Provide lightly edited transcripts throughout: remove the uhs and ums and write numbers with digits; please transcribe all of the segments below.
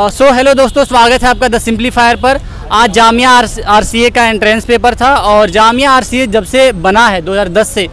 So hello दोस्तों, स्वागत है आपका द सिंप्लीफायर पर। आज जामिया आरसीए का एंट्रेंस पेपर था और जामिया आरसीए जब से बना है 2010 से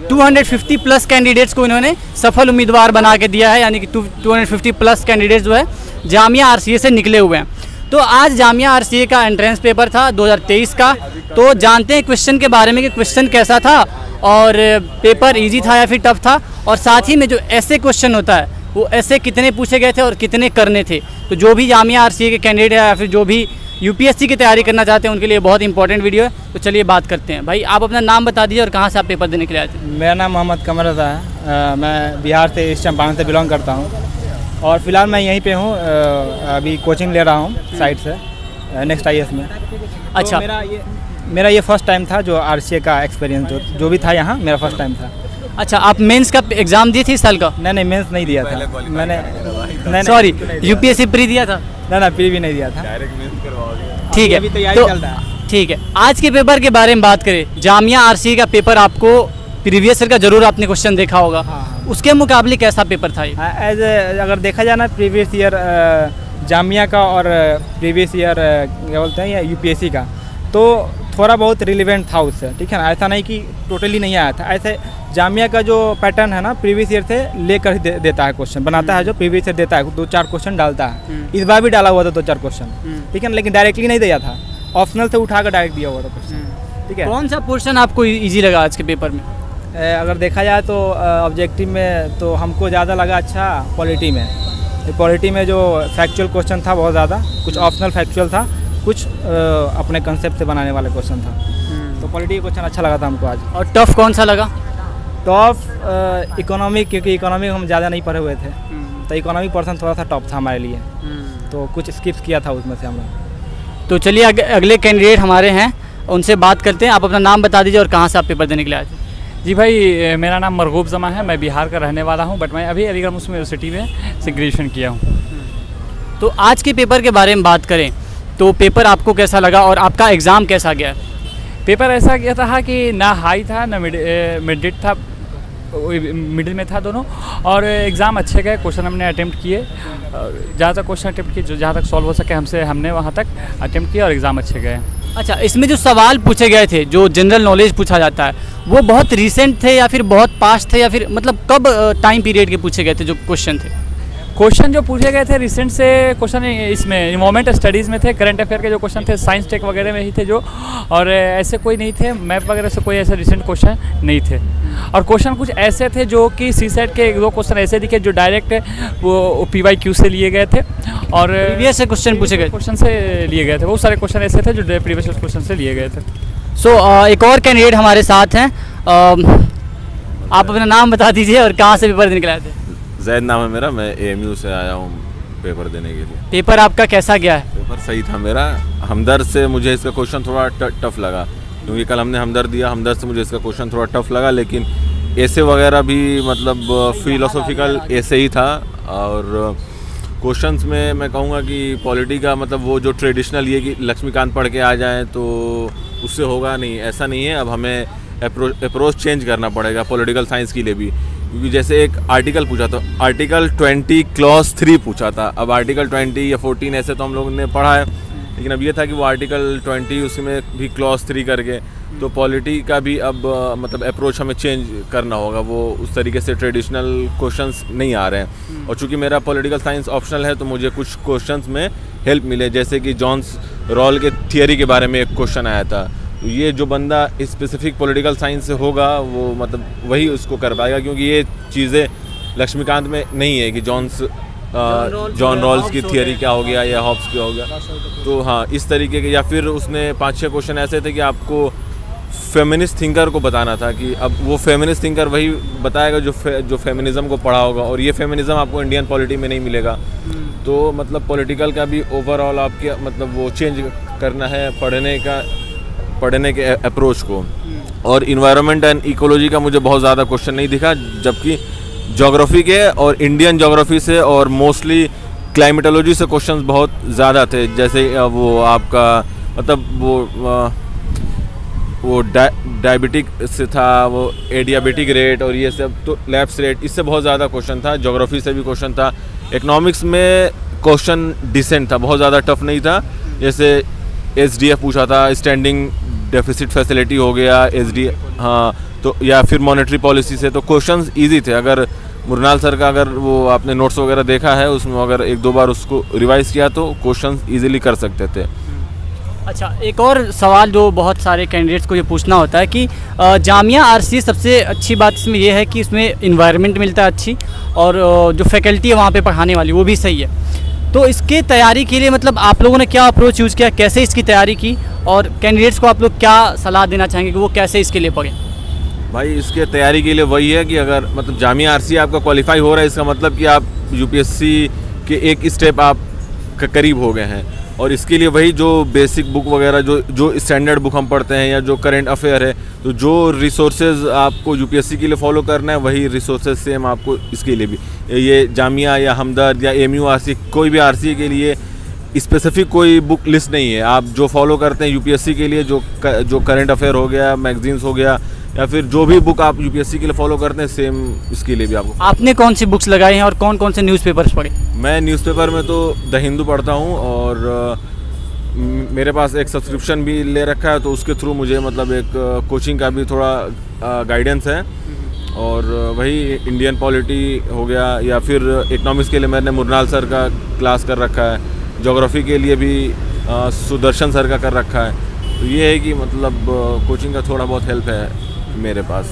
250 प्लस कैंडिडेट्स को इन्होंने सफल उम्मीदवार बना के दिया है, यानी कि 250 प्लस कैंडिडेट्स जो है जामिया आरसीए से निकले हुए हैं। तो आज जामिया आरसीए का एंट्रेंस पेपर था 2023 का। तो जानते हैं क्वेश्चन के बारे में कि क्वेश्चन कैसा था और पेपर इजी था या फिर टफ था, और साथ ही में जो ऐसे क्वेश्चन होता है वो ऐसे कितने पूछे गए थे और कितने करने थे। तो जो भी जामिया आरसीए के कैंडिडेट है या फिर जो भी यूपीएससी की तैयारी करना चाहते हैं उनके लिए बहुत इंपॉर्टेंट वीडियो है। तो चलिए बात करते हैं। भाई आप अपना नाम बता दीजिए और कहाँ से आप पेपर देने के लिए आए थे। मेरा नाम मोहम्मद कमर रज़ा है। मैं बिहार से इस चंपारण से बिलोंग करता हूँ और फिलहाल मैं यहीं पे हूँ। अभी कोचिंग ले रहा हूँ साइड से नेक्स्ट IAS में। अच्छा, तो मेरा ये फर्स्ट टाइम था जो आरसीए का एक्सपीरियंस जो भी था यहाँ, मेरा फर्स्ट टाइम था। अच्छा, आप मेंस का एग्ज़ाम दिए थे इस साल का? नहीं, मेंस नहीं दिया था मैंने। सॉरी, यूपीएससी प्री दिया था? ना प्री भी नहीं दिया था। ठीक है, अभी तैयारी चल रहा है। ठीक है, आज के पेपर के बारे में बात करें। जामिया आरसीए का पेपर आपको प्रीवियस ईयर का जरूर आपने क्वेश्चन देखा होगा। उसके मुकाबले कैसा पेपर था ये? अगर देखा जाए ना, प्रीवियस ईयर जामिया का और प्रीवियस ईयर क्या बोलते हैं यूपीएससी का, तो थोड़ा बहुत रिलेवेंट था उससे। ठीक है ना, ऐसा नहीं कि टोटली नहीं आया था। ऐसे जामिया का जो पैटर्न है ना, प्रीवियस ईयर से लेकर देता है क्वेश्चन, बनाता है जो प्रीवियस ईयर देता है, 2-4 क्वेश्चन डालता है। इस बार भी डाला हुआ था 2-4 क्वेश्चन, ठीक है ना, लेकिन डायरेक्टली नहीं दिया था, ऑप्शनल से उठाकर डायरेक्ट दिया हुआ था क्वेश्चन। ठीक है, कौन सा पोर्शन आपको इजी लगा आज के पेपर में? अगर देखा जाए तो ऑब्जेक्टिव में तो हमको ज़्यादा लगा अच्छा पॉलिटी में। पॉलिटी में जो फैक्चुअल क्वेश्चन था बहुत ज़्यादा, कुछ ऑप्शनल फैक्चुअल था, कुछ अपने कंसेप्ट से बनाने वाले क्वेश्चन था। तो पॉलिटी का क्वेश्चन अच्छा लगा था हमको आज। और टफ कौन सा लगा? टफ इकोनॉमिक, क्योंकि इकोनॉमिक हम ज़्यादा नहीं पढ़े हुए थे, तो इकोनॉमिक पर्सन थोड़ा सा टफ था हमारे लिए, तो कुछ स्किप्स किया था उसमें से हमने। तो चलिए अगले कैंडिडेट हमारे हैं, उनसे बात करते हैं। आप अपना नाम बता दीजिए और कहाँ से आप पेपर देने के लिए आए थे। जी भाई, मेरा नाम मरगूब जमा है। मैं बिहार का रहने वाला हूँ, बट मैं अभी अलीगढ़ मुस्लिम यूनिवर्सिटी में से ग्रेजुएशन किया हूँ। तो आज के पेपर के बारे में बात करें तो पेपर आपको कैसा लगा और आपका एग्ज़ाम कैसा गया? पेपर ऐसा गया था कि ना हाई था ना मिड था, मिडिल में था दोनों, और एग्ज़ाम अच्छे गए। क्वेश्चन हमने अटेम्प्ट किए, ज़्यादातर क्वेश्चन अटेम्प्ट किए जो जहाँ तक सॉल्व हो सके हमने वहाँ तक अटेम्प्ट किया और एग्ज़ाम अच्छे गए। अच्छा, इसमें जो सवाल पूछे गए थे, जो जनरल नॉलेज पूछा जाता है, वो बहुत रिसेंट थे या फिर बहुत पास्ट थे, या फिर मतलब कब टाइम पीरियड के पूछे गए थे जो क्वेश्चन थे? क्वेश्चन जो पूछे गए थे रिसेंट से क्वेश्चन इसमें इन्वायरमेंट स्टडीज़ में थे, करंट अफेयर के जो क्वेश्चन थे साइंस टेक वगैरह में ही थे जो, और ऐसे कोई नहीं थे मैप वगैरह से, कोई ऐसे रिसेंट क्वेश्चन नहीं थे। और क्वेश्चन कुछ ऐसे थे जो कि सीसेट के 1-2 क्वेश्चन ऐसे दिखे जो डायरेक्ट वो PYQ से लिए गए थे, और प्रीवियस से क्वेश्चन पूछे गए, क्वेश्चन से लिए गए थे। बहुत सारे क्वेश्चन ऐसे थे जो प्रीवियस क्वेश्चन से लिए गए थे। सो एक और कैंडिडेट हमारे साथ हैं। आप अपना नाम बता दीजिए और कहाँ से पेपर देने के लिए आए थे। जैद नाम है मेरा, मैं AMU से आया हूँ पेपर देने के लिए। पेपर आपका कैसा गया है? पेपर सही था मेरा। हमदर्द से मुझे इसका क्वेश्चन थोड़ा टफ लगा, क्योंकि कल हमने हमदर्द दिया। हमदर्द से मुझे इसका क्वेश्चन थोड़ा टफ लगा, लेकिन ऐसे वगैरह भी मतलब फिलोसॉफिकल ऐसे ही था। और क्वेश्चंस में मैं कहूँगा कि पॉलिटी का मतलब वो जो ट्रेडिशनल ये कि लक्ष्मीकांत पढ़ के आ जाएँ तो उससे होगा नहीं, ऐसा नहीं है। अब हमें अप्रोच चेंज करना पड़ेगा पॉलिटिकल साइंस के लिए भी, क्योंकि जैसे एक आर्टिकल पूछा था, आर्टिकल 20 क्लॉज 3 पूछा था। अब आर्टिकल 20 या 14 ऐसे तो हम लोगों ने पढ़ा है, लेकिन अब ये था कि वो आर्टिकल 20 उसमें भी क्लॉज 3 करके, तो पॉलिटी का भी अब मतलब अप्रोच हमें चेंज करना होगा। वो उस तरीके से ट्रेडिशनल क्वेश्चंस नहीं आ रहे हैं। और चूँकि मेरा पॉलिटिकल साइंस ऑप्शनल है तो मुझे कुछ क्वेश्चंस में हेल्प मिले, जैसे कि जॉन्स रॉल के थियरी के बारे में एक क्वेश्चन आया था। तो ये जो बंदा स्पेसिफिक पॉलिटिकल साइंस से होगा वो मतलब वही उसको कर पाएगा, क्योंकि ये चीज़ें लक्ष्मीकांत में नहीं है कि जॉन रॉल्स की थियरी क्या हो गया या हॉब्स क्या हो गया। तो हाँ, इस तरीके के, या फिर उसने 5-6 क्वेश्चन ऐसे थे कि आपको फेमिनिस्ट थिंकर को बताना था, कि अब वो फेमिनिस्ट थिंकर वही बताएगा जो फेमिनिज्म को पढ़ा होगा, और ये फेमिनिज्म आपको इंडियन पॉलिटी में नहीं मिलेगा। तो मतलब पॉलिटिकल का भी ओवरऑल आपके मतलब वो चेंज करना है पढ़ने के अप्रोच को। और इन्वायरमेंट एंड इकोलॉजी का मुझे बहुत ज़्यादा क्वेश्चन नहीं दिखा, जबकि ज्योग्राफी के और इंडियन ज्योग्राफी से और मोस्टली क्लाइमेटोलॉजी से क्वेश्चंस बहुत ज़्यादा थे। जैसे वो आपका मतलब वो डायबिटिक से था, वो एडियाबेटिक रेट और ये सब, तो लैप्स रेट, इससे बहुत ज़्यादा क्वेश्चन था। ज्योग्राफी से भी क्वेश्चन था। इकोनॉमिक्स में क्वेश्चन डिसेंट था, बहुत ज़्यादा टफ नहीं था। जैसे SDF पूछा था, स्टैंडिंग डेफिसिट फैसिलिटी हो गया, हाँ, तो या फिर मॉनेटरी पॉलिसी से, तो क्वेश्चंस इजी थे। अगर मुरनाल सर का अगर वो आपने नोट्स वगैरह देखा है, उसमें अगर 1-2 बार उसको रिवाइज किया तो क्वेश्चंस इजीली कर सकते थे। अच्छा, एक और सवाल जो बहुत सारे कैंडिडेट्स को ये पूछना होता है कि जामिया RCA सबसे अच्छी बात इसमें यह है कि इसमें इन्वायरमेंट मिलता है अच्छी, और जो फैकल्टी है वहाँ पे पढ़ाने वाली वो भी सही है। तो इसके तैयारी के लिए मतलब आप लोगों ने क्या अप्रोच यूज़ किया, कैसे इसकी तैयारी की, और कैंडिडेट्स को आप लोग क्या सलाह देना चाहेंगे कि वो कैसे इसके लिए पढ़ें? भाई इसके तैयारी के लिए वही है कि अगर मतलब जामिया RCA आपका क्वालिफाई हो रहा है, इसका मतलब कि आप UPSC के एक स्टेप आप करीब हो गए हैं। और इसके लिए वही जो बेसिक बुक वगैरह जो स्टैंडर्ड बुक हम पढ़ते हैं, या जो करंट अफेयर है, तो जो रिसोर्सेज आपको UPSC के लिए फॉलो करना है, वही रिसोर्सेज सेम आपको इसके लिए भी, ये जामिया या हमदर्द या AMU RCA, कोई भी RCA के लिए स्पेसिफिक कोई बुक लिस्ट नहीं है। आप जो फॉलो करते हैं UPSC के लिए, जो करंट अफेयर हो गया, मैगजीन्स हो गया, या फिर जो भी बुक आप UPSC के लिए फॉलो करते हैं, सेम इसके लिए भी आपको। आपने कौन सी बुक्स लगाई हैं और कौन कौन से न्यूज़पेपर्स पढ़े? मैं न्यूज़पेपर में तो द हिंदू पढ़ता हूँ, और मेरे पास एक सब्सक्रिप्शन भी ले रखा है, तो उसके थ्रू मुझे मतलब एक कोचिंग का भी थोड़ा गाइडेंस है। और वही इंडियन पॉलिटी हो गया, या फिर इकोनॉमिक्स के लिए मैंने मुरनाल सर का क्लास कर रखा है, ज्योग्राफी के लिए भी सुदर्शन सर का कर रखा है। तो ये है कि मतलब कोचिंग का थोड़ा बहुत हेल्प है मेरे पास।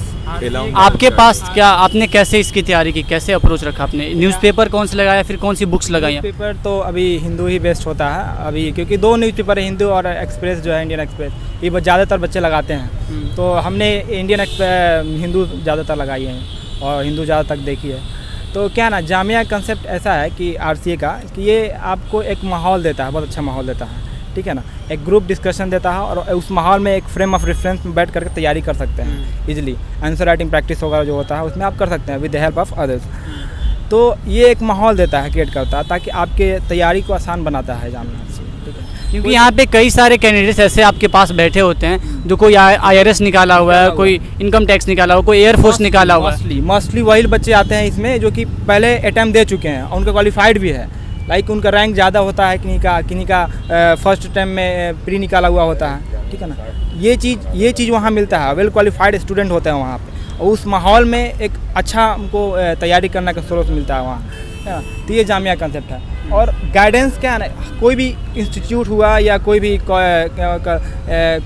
आपके पास क्या, आपने कैसे इसकी तैयारी की, कैसे अप्रोच रखा आपने? न्यूज़पेपर कौन से लगाया, फिर कौन सी बुक्स लगाई? न्यूज़पेपर तो अभी हिंदू ही बेस्ट होता है अभी, क्योंकि 2 न्यूज़पेपर है, हिंदू और एक्सप्रेस जो है, इंडियन एक्सप्रेस, ये ज़्यादातर बच्चे लगाते हैं। तो हमने हिंदू ज़्यादातर लगाई है और हिंदू ज़्यादा तक देखी है। तो क्या ना, जामिया कंसेप्ट ऐसा है कि RCA का, कि ये आपको एक माहौल देता है, बहुत अच्छा माहौल देता है, ठीक है ना। एक ग्रुप डिस्कशन देता है, और उस माहौल में एक फ्रेम ऑफ रेफरेंस में बैठ करके तैयारी कर सकते हैं इजीली। आंसर राइटिंग प्रैक्टिस वगैरह जो होता है उसमें आप कर सकते हैं with the help of others. तो ये एक माहौल देता है, क्रिएट करता है, ताकि आपके तैयारी को आसान बनाता है जामिया RCA, ठीक है। क्योंकि यहाँ पे कई सारे कैंडिडेट्स ऐसे आपके पास बैठे होते हैं जो कोई IRS निकाला हुआ है, कोई इनकम टैक्स निकाला हुआ, कोई एयरफोर्स निकाला हुआ है। मोस्टली वही बच्चे आते हैं इसमें जो कि पहले अटैम्प्ट दे चुके हैं और उनका क्वालिफाइड भी है। लाइक उनका रैंक ज़्यादा होता है, किन्हीं का फर्स्ट टाइम में प्री निकाला हुआ होता है, ठीक है ना। ये चीज़ वहाँ मिलता है, वेल क्वालिफाइड स्टूडेंट होते हैं वहाँ पे, और उस माहौल में एक अच्छा उनको तैयारी करने का स्रोत मिलता है वहाँ, है ना। तो ये जामिया कंसेप्ट है। और गाइडेंस क्या है ना, कोई भी इंस्टीट्यूट हुआ या कोई भी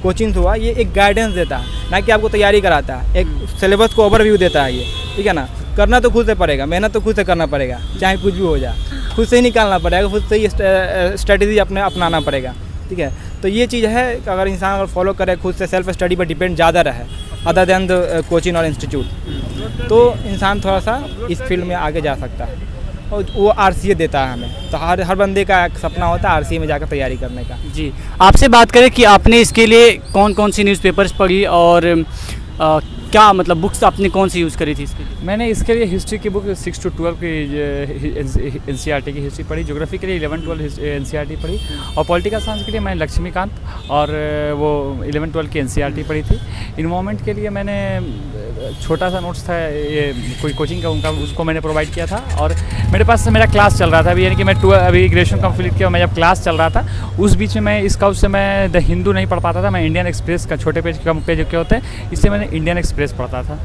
कोचिंग हुआ, ये एक गाइडेंस देता है, ना कि आपको तैयारी कराता है। एक सिलेबस को ओवरव्यू देता है ये, ठीक है ना। करना तो खुद से पड़ेगा, मेहनत तो खुद से करना पड़ेगा, चाहे कुछ भी हो जाए, खुद से ही निकालना पड़ेगा, खुद से ही स्ट्रेटजी अपनाना पड़ेगा, ठीक है। तो ये चीज़ है, अगर इंसान अगर फॉलो करे, खुद से सेल्फ स्टडी पर डिपेंड ज़्यादा रहे अदर देन द कोचिंग और इंस्टीट्यूट, तो इंसान थोड़ा सा इस फील्ड में आगे जा सकता है। और वो RCA देता है हमें, तो हर बंदे का एक सपना होता है RCA में जाकर तैयारी करने का। जी, आपसे बात करें कि आपने इसके लिए कौन कौन सी न्यूज़पेपर्स पढ़ी, और क्या मतलब बुक्स आपने कौन सी यूज़ करी थी इसके लिए? मैंने इसके लिए हिस्ट्री की बुक 6 to 12 की NCERT की हिस्ट्री पढ़ी, ज्योग्राफी के लिए 11-12 NCERT पढ़ी, और पॉलिटिकल साइंस के लिए मैंने लक्ष्मीकांत और वो 11-12 की NCERT पढ़ी थी। इन्वायरमेंट के लिए मैंने छोटा सा नोट्स था, ये कोई कोचिंग का उनका, उसको मैंने प्रोवाइड किया था। और मेरे पास मेरा क्लास चल रहा था अभी, यानी कि मैं अभी ग्रेजुएशन कंप्लीट किया, मैं जब क्लास चल रहा था उस बीच में मैं इसका उससे मैं द हिंदू नहीं पढ़ पाता था, मैं इंडियन एक्सप्रेस का छोटे पेज कम पेज के होते हैं, इससे मैंने इंडियन एक्सप्रेस पढ़ता था।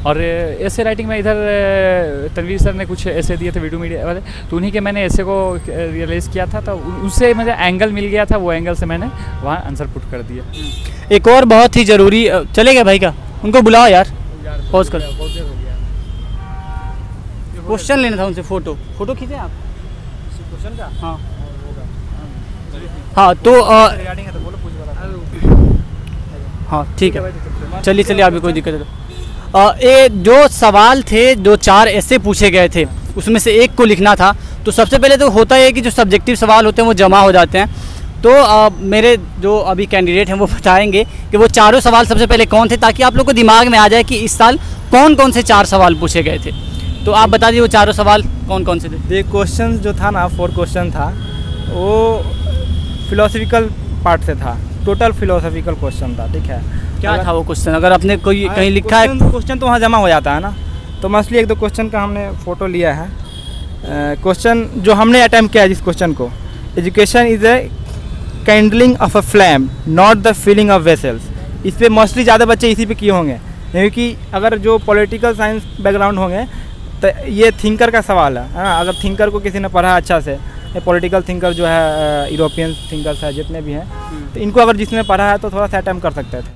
और ऐसे राइटिंग में इधर तनवीर सर ने कुछ ऐसे दिए थे वीडियो मीडिया वाले, तो उन्हीं के मैंने ऐसे को रियलाइज़ किया था, तो उससे मुझे एंगल मिल गया था, वो एंगल से मैंने वहाँ आंसर पुट कर दिया। एक और बहुत ही ज़रूरी, चलेगा भाई का, उनको बुलाओ यार, पॉज कर, क्वेश्चन लेना था उनसे, फोटो खींचे आप क्वेश्चन का। हाँ हाँ, तो हाँ ठीक है, चलिए अभी कोई दिक्कत नहीं। ये जो सवाल थे, जो 4 ऐसे पूछे गए थे, उसमें से एक को लिखना था। तो सबसे पहले तो होता है कि जो सब्जेक्टिव सवाल होते हैं वो जमा हो जाते हैं। तो मेरे जो अभी कैंडिडेट हैं वो बताएंगे कि वो चारों सवाल सबसे पहले कौन थे, ताकि आप लोग को दिमाग में आ जाए कि इस साल कौन कौन से 4 सवाल पूछे गए थे। तो आप बता दीजिए वो चारों सवाल कौन कौन से थे। ये क्वेश्चन जो था ना, 4 क्वेश्चन था, वो फिलोसफिकल पार्ट से था, टोटल फिलोसफिकल क्वेश्चन था, ठीक है। क्या था वो क्वेश्चन, अगर आपने कोई कहीं लिखा है? क्वेश्चन तो वहाँ जमा हो जाता है ना, तो मोस्टली 1-2 क्वेश्चन का हमने फ़ोटो लिया है, क्वेश्चन जो हमने अटैम्प्ट किया जिस क्वेश्चन को, education is a kindling of a flame not the filling of vessels. इस पर मोस्टली ज़्यादा बच्चे इसी पे किए होंगे, क्योंकि अगर जो पॉलिटिकल साइंस बैकग्राउंड होंगे तो ये थिंकर का सवाल है ना। अगर थिंकर को किसी ने पढ़ा अच्छा से, पॉलिटिकल थिंकर जो है यूरोपियन थिंकर्स है जितने भी हैं, तो इनको अगर जिसने पढ़ा है तो थोड़ा सा अटैम्प्ट कर सकते थे।